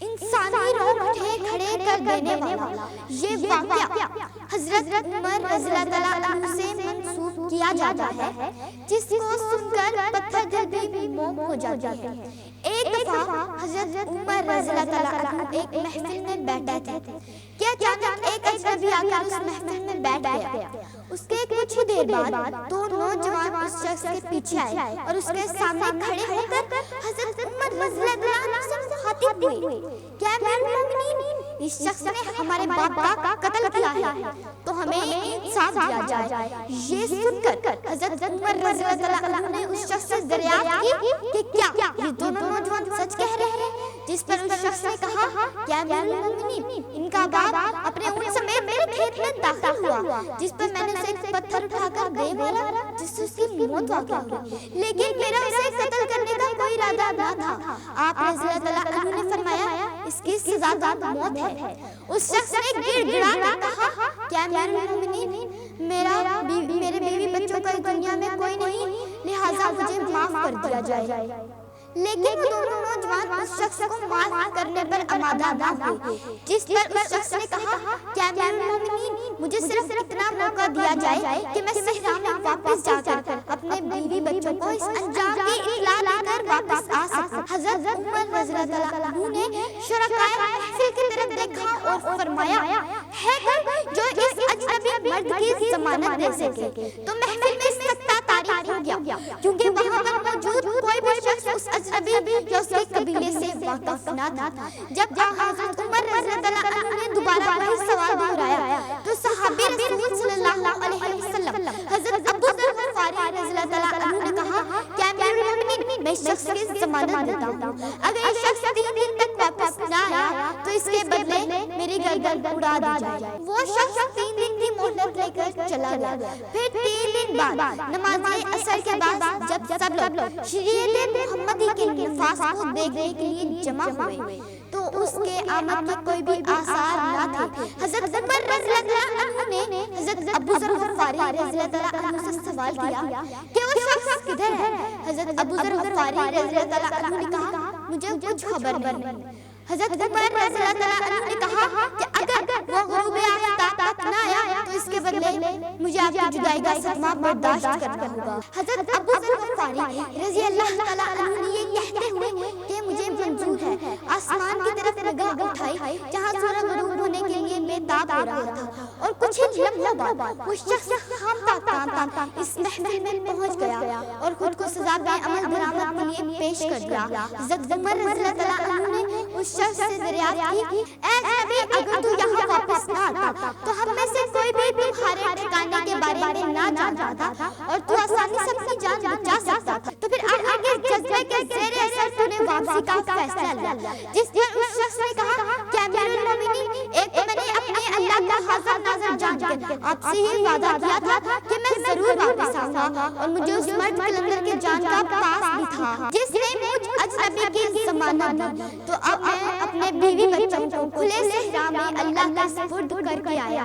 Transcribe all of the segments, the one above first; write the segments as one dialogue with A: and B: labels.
A: انسانی روح کھڑے کر دینے والا یہ واقعہ حضرت عمر رضی اللہ عنہ سے منسوب کیا جاتا ہے، جس کو سن کر پتھر دل بھی موم ہو جاتا ہے۔ ایک دفعہ حضرت عمر رضی اللہ عنہ ایک محفل میں بیٹھے تھے کہ اچانک ایک اجنبی آ کر اس محفل میں بیٹھ گیا۔ اس کے کچھ ہی دیر بعد دو نوجوان اس شخص کے پیچھے آئے اور اس کے سامنے کھڑے ہو کر حضرت عمر رضی اللہ عنہ سے مخاطب ہوئے، کیا امیر المومنین، اس شخص نے ہمارے باپ کا قتل کیا ہے تو ہمیں انصاف دیا جائے۔ یہ سن کر حضرت عمر رضی اللہ عنہ نے اس شخص سے دریافت کی کہ کیا یہ دونوں نوجوان سچ کہہ رہے ہیں؟ جس پر اس شخص نے کہا، کیا امیر المومنین، ان کا باپ اپنے اونٹ سمیت میرے کھیت میں داخل ہوا، جس پر میں نے اسے ایک پتھر اٹھا کر دے مارا جس سے اس کی موت واقع ہوئی، لیکن میرا اسے قتل کرنے کا کوئی ارادہ نہ تھا۔ آپ رضی اللہ عنہ نے فرمایا، اس کی سزا موت ہے۔ اس شخص نے گڑ گڑا کر کہا، کیا امیر المومنین، میرے بیوی بچوں کا دنیا میں کوئی نہیں، لہٰذا مجھے معاف کر دیا جائے۔ لیکن وہ دونوں نوجوان اس شخص کو معاف کرنے پر آمادہ نہ ہوئے، جس پر اس شخص نے کہا، کیا امیر المومنین، مجھے صرف اتنا موقع دیا جائے کہ میں صحرا میں واپس جا کر اپنے بیوی بچوں کو اس انجام کی اطلاع دے کر واپس آ سکوں۔ حضرت عمر رضی اللہ عنہ نے شرکائے محفل کی طرف دیکھا اور فرمایا، ہے کوئی جو اس اجنبی مرد کی ضمانت دے سکے؟ تو محفل میں سکتہ تاریخ ہو گیا، کیونکہ وہاں پر موجود کوئی بھی شخص اس اجنبی یا اس کے قبیلے سے واقف نہ تھا۔ جب حضرت عمر رضی اللہ عنہ نے دوبارہ وہی سوال دہرایا تو صحابی رسول صلی اللہ علیہ وسلم حضرت ابو ذر غفاری رضی اللہ عنہ نے کہا، کیا امیر المومنین، میں اس شخص کی ضمانت دیتا ہوں، اگر یہ شخص 3 دن تک واپس نہ آیا تو اس کے بدلے میری گردن اڑا دی جائے۔ وہ شخص 3 دن کی مہلت لے کر چلا گیا۔ پھر 3 دن بعد نماز عصر کے بعد جب سب لوگ شریعت محمدی کے نفاذ کو دیکھنے کے لیے جمع ہوئے تو اس کے آمد کے کوئی بھی آثار نہ تھے۔ حضرت عمر رضی اللہ عنہ نے حضرت ابو ذر غفاری رضی اللہ عنہ سے سوال کیا کہ وہ شخص کدھر ہے؟ حضرت ابو ذر غفاری رضی اللہ عنہ نے کہا، مجھے کچھ خبر نہیں۔ حضرت عمر رضی اللہ عنہ نے کہا کہ اگر وہ غروب آفتاب تک نہ آیا تو اس کے بدلے مجھے آپ کی جدائی کا صدمہ برداشت کرنا ہوگا۔ حضرت ابو ذر غفاری رضی اللہ عنہ نے یہ کہتے ہوئے کہ مجھے منظور ہے، آسمان کی طرف نگاہ اٹھائی جہاں سورج غروب ہونے کے لیے بےتاب ہو رہا تھا، اور کچھ ہی لمحوں بعد وہ شخص خامتان اس محفل میں پہنچ گیا اور خود کو سزا کے عمل درآمد کے لیے پیش کر دیا۔ حضرت عمر رضی اللہ عنہ نے اس شخص سے دریافت کی، اے نبی، اگر تو یہاں واپس نہ آتا تو ہم میں سے کوئی بھی تمہارے ٹھکانے کے بارے میں نہ جانتا تھا اور تو آسانی سے اپنی جان بچا سکتا تھا، تو پھر آگے جذبے کے زیر اثر تو نے واپسی کا فیصلہ لیا۔ جس پر اس شخص نے کہا، کیا امیر المومنین، ایک تو میں نے اپنے اللہ کا حاضر ناظر جان کر آپ سے یہ وعدہ کیا تھا کہ میں ضرور واپس آؤں گا، اور مجھے اس مرد کلندر کے جان کا پاس بھی تھا جس نے مجھ اجنبی کی ضمانت دی، تو اب میں اپنے بیوی بچوں کو کھلے صحرا میں اللہ کا سپرد کر کے آیا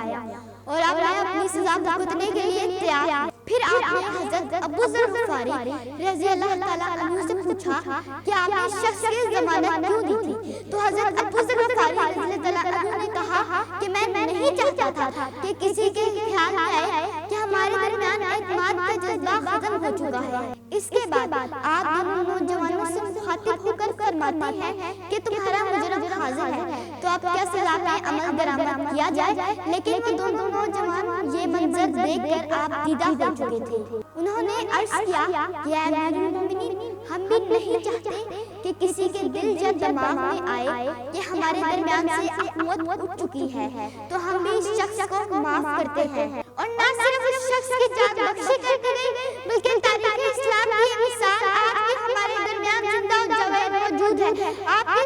A: اور اب میں اپنی سزا بھگتنے کے لیے تیار۔ پھر آپ نے حضرت ابو ذر غفاری رضی اللہ تعالیٰ عنہ سے پوچھا کہ آپ نے اس شخص کی ضمانت کیوں دی تھی؟ تو حضرت ابو ذر غفاری رضی اللہ عنہ نے کہا کہ میں نہیں چاہتا تھا کہ کسی کے خیال میں آئے کہ ہمارے درمیان اعتماد کا جذبہ ختم ہو چکا ہے۔ اس کے بعد آپ دونوں نوجوانوں سے مخاطب ہو کر فرماتے ہیں کہ تمہارا مجرم حاضر ہے، تو اب کیا سزا میں عمل درآمد کیا جائے؟ لیکن وہ دونوں نوجوان یہ منظر دیکھ کر آپ دیدہ ہو چکے تھے۔ انہوں نے عرض کیا کہ اے امیر المومنین، ہم بھی نہیں چاہتے کہ کسی کے دل یا دماغ میں آئے کہ ہمارے درمیان سے اخوت اٹھ چکی ہے، تو ہم بھی اس شخص کو معاف کرتے ہیں، اور نہ صرف اس شخص کی جان بخشی کرتے گئے بلکہ تاریخ اسلام کی مثال آج بھی ہمارے درمیان زندہ و جاوید موجود ہے۔ آپ کی